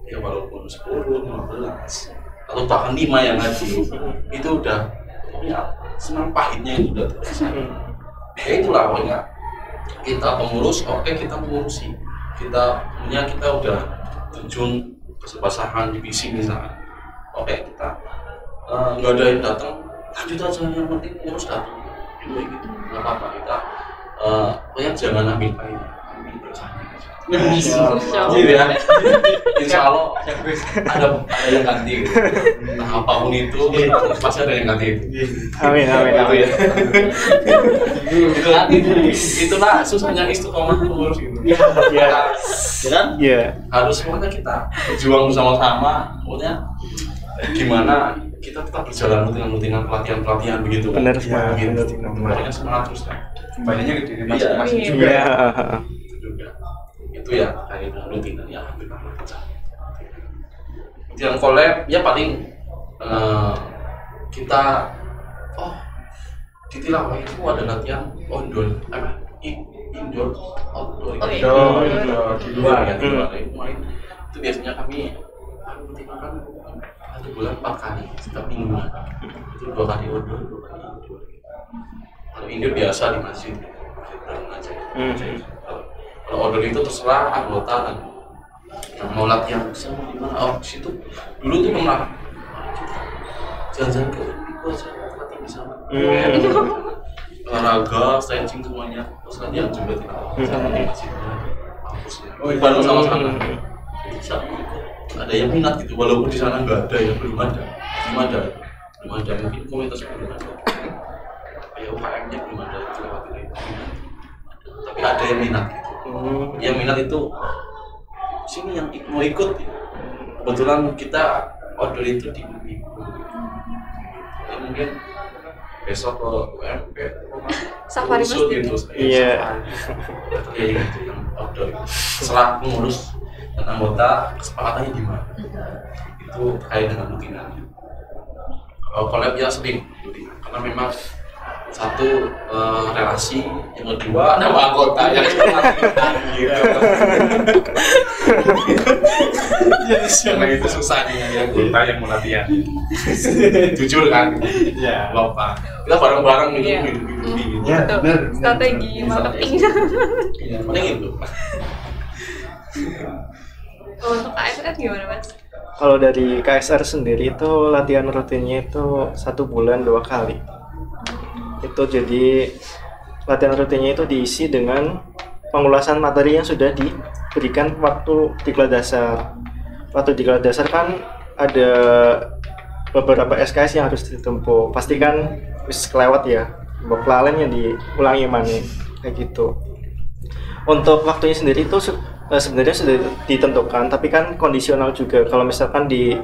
ya walaupun 10, 15 atau bahkan 5 yang ngaji itu udah pokoknya senang pahitnya itu udah terselesai ya itulah pokoknya kita pengurus oke kita mengurusi kita udah terjun kesebasahan divisi misalnya oke kita nggak ada yang datang lanjut aja yang penting ngurus datang juga gitu nggak apa-apa kita pokoknya jangan ambil pahit kami bersama. Gitu ya. Insya Allah ada yang ganti. Nah, apapun itu pasti ada yang ganti itu. Amin. Ya. Itu nanti itulah susahnya istiqomah mengurus itu. Ya kan? Iya. Harus semuanya kita berjuang bersama-sama. Maksudnya gimana kita tetap berjalan dengan pelatihan begitu. Benar sekali. Pokoknya semangat terus kan. Kembalinya ke diri masing-masing juga. Iya. Itu ya kayak rutinan yang hampir berjalan. Yang collab ya paling kita di Tilawah itu ada latihan indoor di luar ya, itu biasanya kami rutinakan 1 bulan 4 kali setiap minggu, itu 2 kali outdoor, 2 kali indoor. Kalau indoor biasa di masjid aja. Kalau outdoor itu terserah anggota dan yang mau latihan sama di mana. Situ dulu tuh pernah jalan-jalan ke latihan di sana. Olahraga, stretching semuanya, terus latihan juga sama di masjidnya, kampusnya. Bareng sama-sama. Ada yang minat gitu, walaupun di sana nggak ada ya, belum ada mungkin komunitas belum ada, kayak UKM-nya belum ada itu lewatin itu, tapi ada yang minat gitu. Yang minat itu sini yang mau ikut, kebetulan kita order itu di minggu, ya mungkin besok ke UMP safari masjid gitu. Iya gitu yang order setelah mengurus dan anggota kesepakatannya di mana itu terkait dengan rutinannya. Kalau collab ya sering rutin karena memang satu relasi, yang kedua nama anggota yang gitu. Karena itu susahnya ya anggota yang mau latihan. Jujur kan? Ya. Lupa. Kita bareng-bareng gitu. Ya, benar. Strategi marketing. Iya, paling itu. Untuk KSR gimana Mas? Kalau dari KSR sendiri itu latihan rutinnya itu 1 bulan 2 kali. Itu jadi latihan rutinnya itu diisi dengan pengulasan materi yang sudah diberikan waktu di kelas dasar. Waktu di kelas dasar kan ada beberapa SKS yang harus ditempuh. Pastikan wis kelewat ya, kelalen yang diulangi mana kayak gitu. Untuk waktunya sendiri itu sebenarnya sudah ditentukan, tapi kan kondisional juga. Kalau misalkan di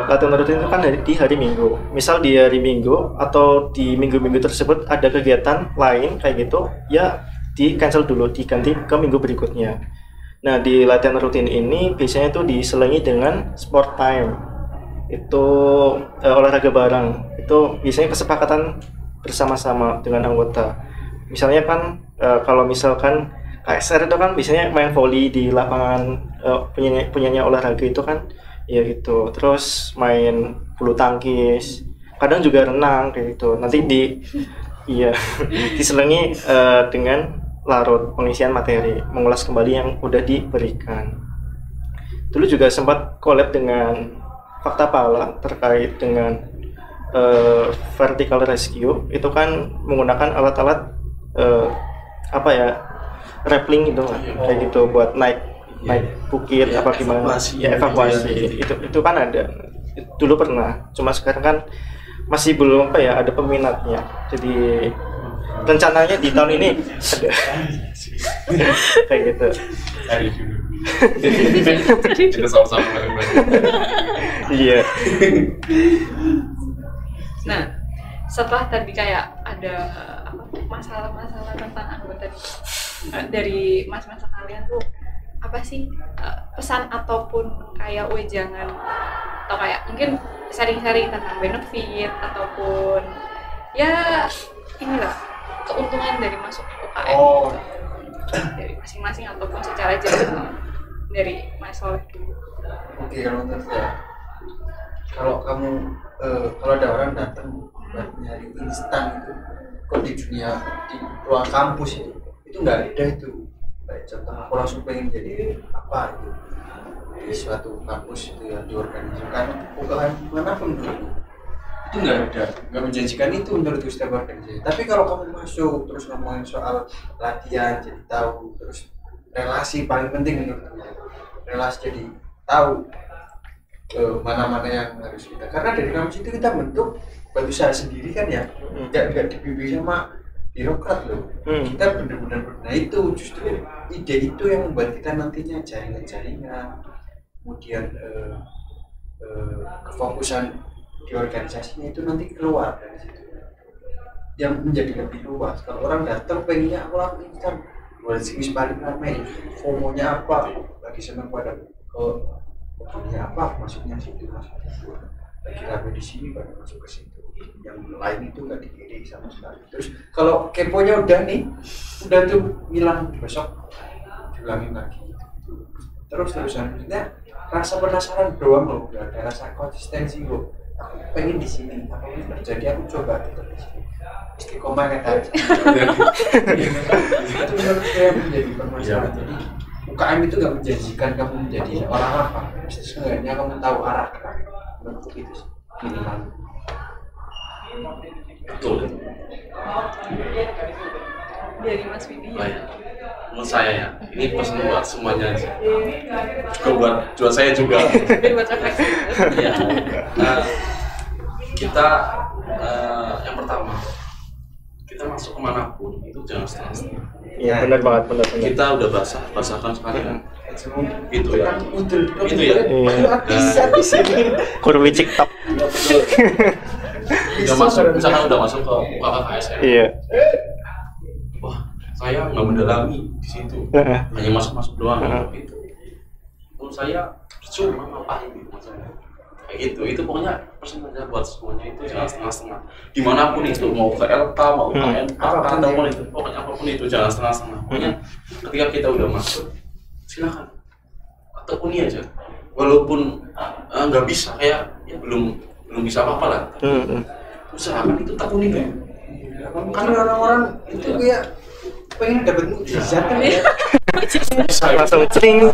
latihan rutin itu kan di hari Minggu. Misal di hari Minggu atau di minggu-minggu tersebut ada kegiatan lain kayak gitu, ya di cancel dulu, diganti ke minggu berikutnya. Nah, di latihan rutin ini biasanya itu diselingi dengan sport time. Itu olahraga bareng. Itu biasanya kesepakatan bersama-sama dengan anggota. Misalnya kan kalau misalkan KSR itu kan biasanya main volley di lapangan punyanya olahraga itu kan ya gitu. Terus main bulu tangkis, kadang juga renang kayak gitu. Nanti diselingi dengan larut pengisian materi, mengulas kembali yang udah diberikan. Dulu juga sempat collab dengan Fakta Pala terkait dengan vertical rescue. Itu kan menggunakan alat-alat rappelling gitu kayak gitu buat naik bukit ya, apa gimana evakuasi itu kan ada dulu pernah, cuma sekarang kan masih belum ada peminatnya. Jadi rencananya di tahun ini ada kayak gitu. Kita sama-sama Iya. Nah, setelah tadi kayak ada masalah-masalah tentang anggota dari mas-mas kalian tuh, apa sih pesan ataupun kayak wejangan atau kayak mungkin sharing-sharing tentang benefit ataupun ya inilah keuntungan dari masuk UKM dari masing-masing ataupun secara general dari Mas Soleh dulu. Oke, kalau menurut saya, kalau kamu kalau ada orang datang buat nyari instan itu, kok di dunia di ruang kampus itu nggak ada itu. Kayak contoh aku langsung pengen jadi apa itu di suatu kampus itu yang diorganisasikan UKM manapun dulu, itu nggak menjanjikan itu menurut setiap organisasi. Tapi kalau kamu masuk terus ngomongin soal latihan jadi tahu, terus relasi paling penting menurut gue, relasi jadi tahu mana-mana yang harus kita, karena dari kampus itu kita bentuk batu usaha sendiri kan ya, nggak dibimbing sama birokrat loh. Kita benar-benar, nah itu justru ide itu yang membuat kita nantinya jaringan-jaringan, kemudian kefokusan di organisasinya itu nanti keluar dari situ yang menjadi lebih luas. Kalau orang datang pengennya aku lakuin kan organisasi paling ramai, FOMO-nya apa, lagi senang pada dunia apa, masuknya situ, lagi ramai di sini pada masuk ke situ, yang lain itu nggak dipilih sama sekali. Terus kalau keponya udah tuh hilang, besok diulangin lagi terus-terusan. Maksudnya rasa penasaran doang loh, nggak ada rasa konsistensi loh. Aku pengen di sini, apa yang terjadi aku coba tetap di sini. Istiqomah kata itu menurut saya menjadi permasalahan. Jadi UKM itu nggak menjanjikan kamu menjadi orang apa, sesungguhnya kamu tahu arah menurutku itu sih minimal. Betul. Dari Mas Widi. Baik. Menurut saya ya, ini pesan buat semuanya aja. Juga buat saya juga. Buat refleksi. Ya. Kita yang pertama, kita masuk kemanapun itu jangan setengah-setengah. Iya, benar banget. Kita udah basahkan sekalian. Gitu ya. Itu ya. Bisa di sini. Kurwi TikTok. Misalkan udah masuk ke UKKS ya. Iya. Wah, saya nggak mendalami di situ. Hanya masuk doang gitu. Menurut saya cuma ngapain gitu maksudnya. Kayak gitu. Itu pokoknya pesan aja buat semuanya itu jangan setengah-setengah. Dimanapun itu, mau ke LK, mau ke NK, apapun itu, pokoknya apapun itu jangan setengah-setengah. Pokoknya ketika kita udah masuk, silakan tekuni aja. Walaupun nggak bisa, kayak ya belum bisa apa-apa lah. Usahakan itu tekuni dulu. Karena orang-orang itu kayak pengen dapat mukjizat kan ya. Langsung cering.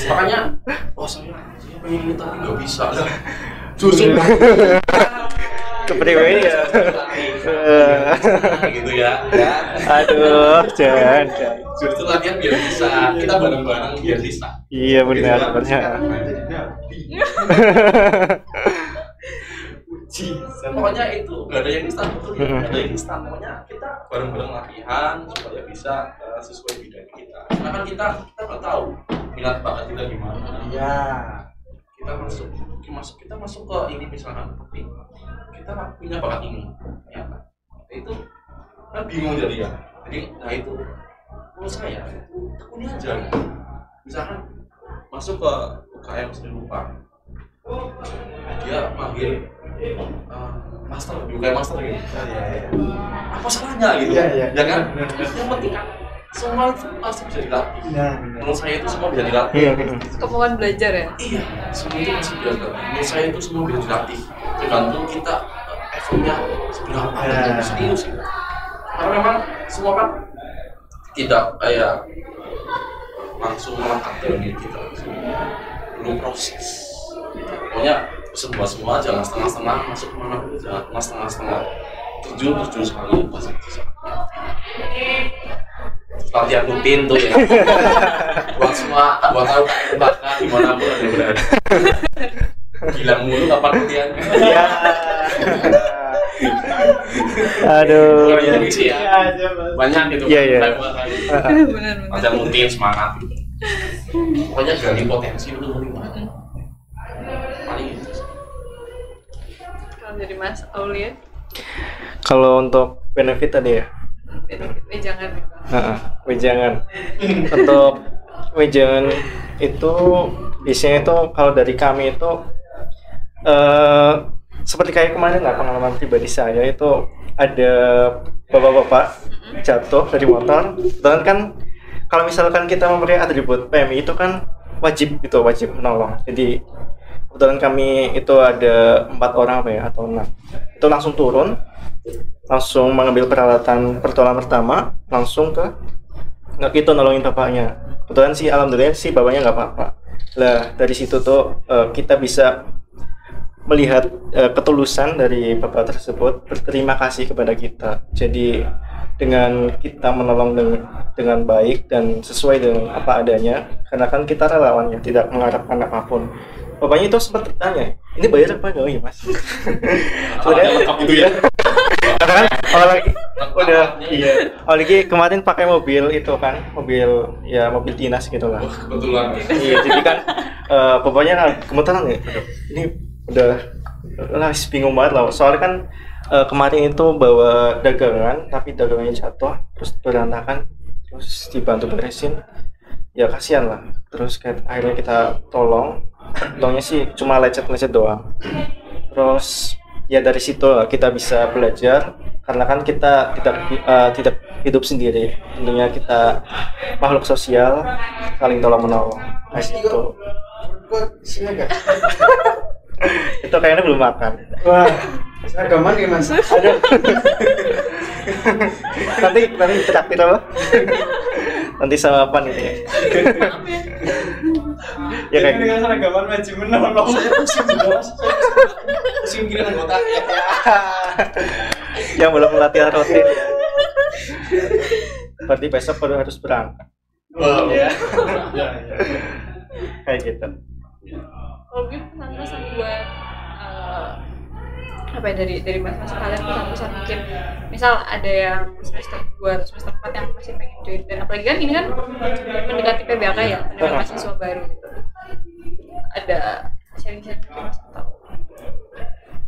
Makanya, saya pengen ini tapi nggak bisa lah. Justru kepriwe ya. Gitu ya. Aduh, jangan. Justru latihan biar bisa. Kita bareng-bareng biar bisa. Iya benar. Pokoknya itu nggak ada yang instan, nggak ada yang instan. Pokoknya kita bareng-bareng latihan supaya bisa sesuai bidang kita. Karena kan kita nggak tahu minat bakat kita gimana. Iya. Kita masuk ke ini misalkan, tapi kita punya bakat ini, ternyata itu kan bingung jadi ya. Jadi nah itu menurut saya itu tekuni aja. Misalkan masuk ke UKM seni rupa, dia manggil master, juga master gitu. Apa salahnya gitu? Ya kan? Yang penting kan semua itu pasti bisa dilatih. Menurut saya itu semua bisa dilatih. Kemauan belajar ya? Iya, semua itu masih belajar. Menurut saya itu semua bisa dilatih. Tergantung kita effortnya seberapa ya. Serius sih. Karena memang semua kan tidak kayak langsung melekat dalam diri kita. Perlu proses. Pokoknya pesan buat semua jangan setengah-setengah, masuk kemana pun jangan setengah-setengah, terjun sekali pasti bisa. Latihan rutin tuh ya. Buat semua, buat tahu bakal gimana pun ada berada. Bilang mulu kapan latihan. Iya. Aduh. Ya. Banyak gitu. Iya. Benar. Latihan rutin semangat. Pokoknya gali potensi itu penting banget. Paling itu. Kalau dari Mas Aulia? Kalau untuk benefit tadi ya. Wejangan. Wejangan. Untuk wejangan itu biasanya itu kalau dari kami itu seperti kayak kemarin lah, pengalaman pribadi saya itu ada bapak-bapak jatuh dari motor. Dan kan kalau misalkan kita memberi atribut PMI itu kan wajib menolong. Jadi kebetulan kami itu ada 4 orang atau 6. Itu langsung turun, langsung mengambil pertolongan pertama, langsung ke itu nolongin bapaknya. Kebetulan sih alhamdulillah sih bapaknya nggak apa-apa. Lah dari situ tuh kita bisa melihat ketulusan dari bapak tersebut berterima kasih kepada kita. Jadi dengan kita menolong dengan baik dan sesuai dengan apa adanya, karena kan kita relawannya tidak mengharapkan apapun. Bapaknya itu sempat bertanya, ini bayar apa enggak ya mas? Sudah itu ya. karena kan lagi kemarin pakai mobil itu kan, mobil dinas gitu lah. Kebetulan. Iya, jadi kan bapaknya kebetulan ya, ini udah bingung banget lah. Soalnya kan kemarin itu bawa dagangan, tapi dagangannya jatuh, terus berantakan, terus dibantu beresin. Ya kasihan lah. Terus akhirnya kita tolongnya sih cuma lecet-lecet doang. Terus ya dari situ kita bisa belajar, karena kan kita tidak hidup sendiri. Tentunya kita makhluk sosial, saling tolong menolong. Nah itu. Itu kayaknya belum makan. Wah, seragaman ya mas. Ada. nanti traktir apa? Nanti sama apa nih? Ya kayak dengan seragaman maju menolong. Saya pusing juga mas. Pusing mikirin anggota ya. Yang belum latihan rutin. Berarti besok baru harus berangkat. Wow. Ya. Kayak gitu. Kalau gitu pesan-pesan buat apa ya, dari mas-mas kalian, pesan-pesan mungkin misal ada yang semester 2 atau semester 4 yang masih pengen join, dan apalagi kan ini kan mendekati PBAK ya, menerima mahasiswa baru gitu. Ada sharing-sharing mungkin mas atau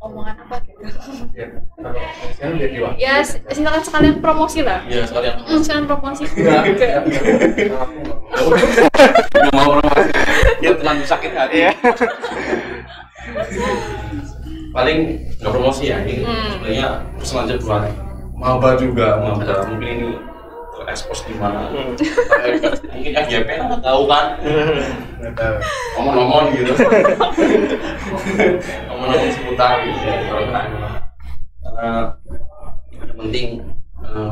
omongan apa gitu? Ya, kalau saya jadi waktu. Ya silakan sekalian promosi lah. Iya, sekalian. Sekalian promosi. Enggak mau promosi. Ya terlalu sakit hati. Paling nggak promosi ya, ini sebenarnya pesan aja buat maba juga, mungkin ini terekspos di mana. Mungkin FYP nggak tahu kan? Omong-omong gitu. Omong-omong seputar gitu. Karena yang penting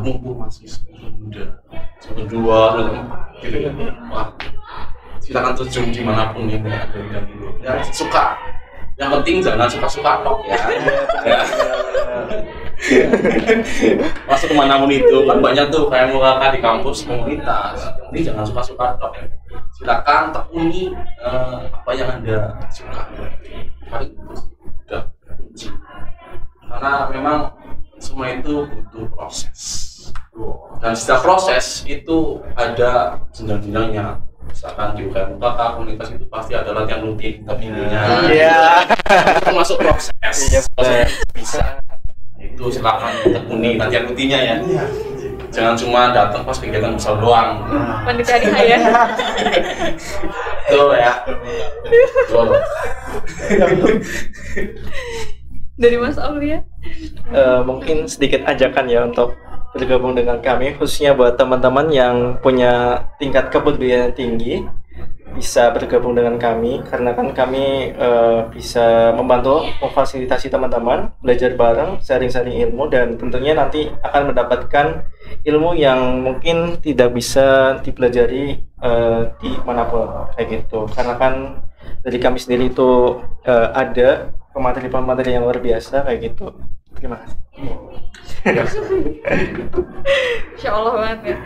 mumpung masih muda, semester 2, semester 4 gitu ya. Wah, silakan terjun dimanapun yang ada di dalam itu. Ya suka. Yang penting jangan suka-suka tok ya. Masuk kemanapun itu kan banyak tuh kayak muka di kampus komunitas. Yang penting jangan suka-suka tok ya. Silakan tekuni apa yang Anda suka. Paling itu udah kunci. Karena memang semua itu butuh proses. Dan setiap proses itu ada jenjang-jenjangnya. Misalkan juga komunitas itu pasti ada latihan rutin tiap minggunya. Iya. Itu masuk proses. Bisa. Itu silakan tekuni latihan rutinnya ya. Jangan cuma datang pas kegiatan besar doang. Panitia hari H ya. Betul ya. Betul. Dari Mas Aulia? Mungkin sedikit ajakan ya untuk bergabung dengan kami, khususnya buat teman-teman yang punya tingkat kepedulian tinggi, bisa bergabung dengan kami, karena kan kami bisa membantu memfasilitasi teman-teman belajar bareng, sharing-sharing ilmu, dan tentunya nanti akan mendapatkan ilmu yang mungkin tidak bisa dipelajari di manapun kayak gitu. Karena kan dari kami sendiri itu ada pemateri-pemateri yang luar biasa kayak gitu. Terima kasih. Insya Allah banget ya.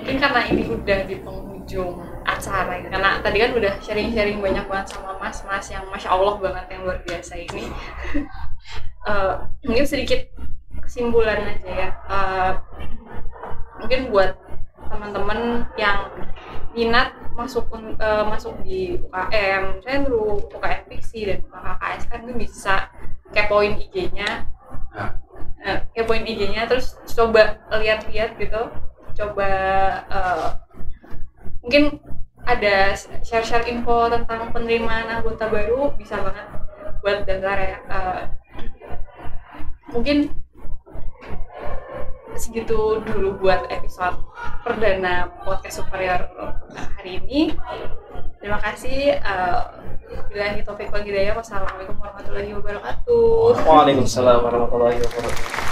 Mungkin karena ini udah di penghujung acara ya. Karena tadi kan udah sharing-sharing banyak banget sama mas-mas yang Masya Allah banget, yang luar biasa ini. Mungkin sedikit kesimpulan aja ya. Mungkin buat teman-teman yang minat masuk di UKM Senru, UKM Fiksi, dan UKKS kan itu bisa kepoin IG-nya. Kepoin IG-nya, terus coba lihat-lihat gitu, coba mungkin ada share-share info tentang penerimaan anggota baru, bisa banget buat daftar ya. Mungkin segitu dulu buat episode perdana podcast Superior hari ini. Terima kasih. Billahi taufiq wal hidayah. Wassalamualaikum warahmatullahi wabarakatuh. Waalaikumsalam warahmatullahi wabarakatuh.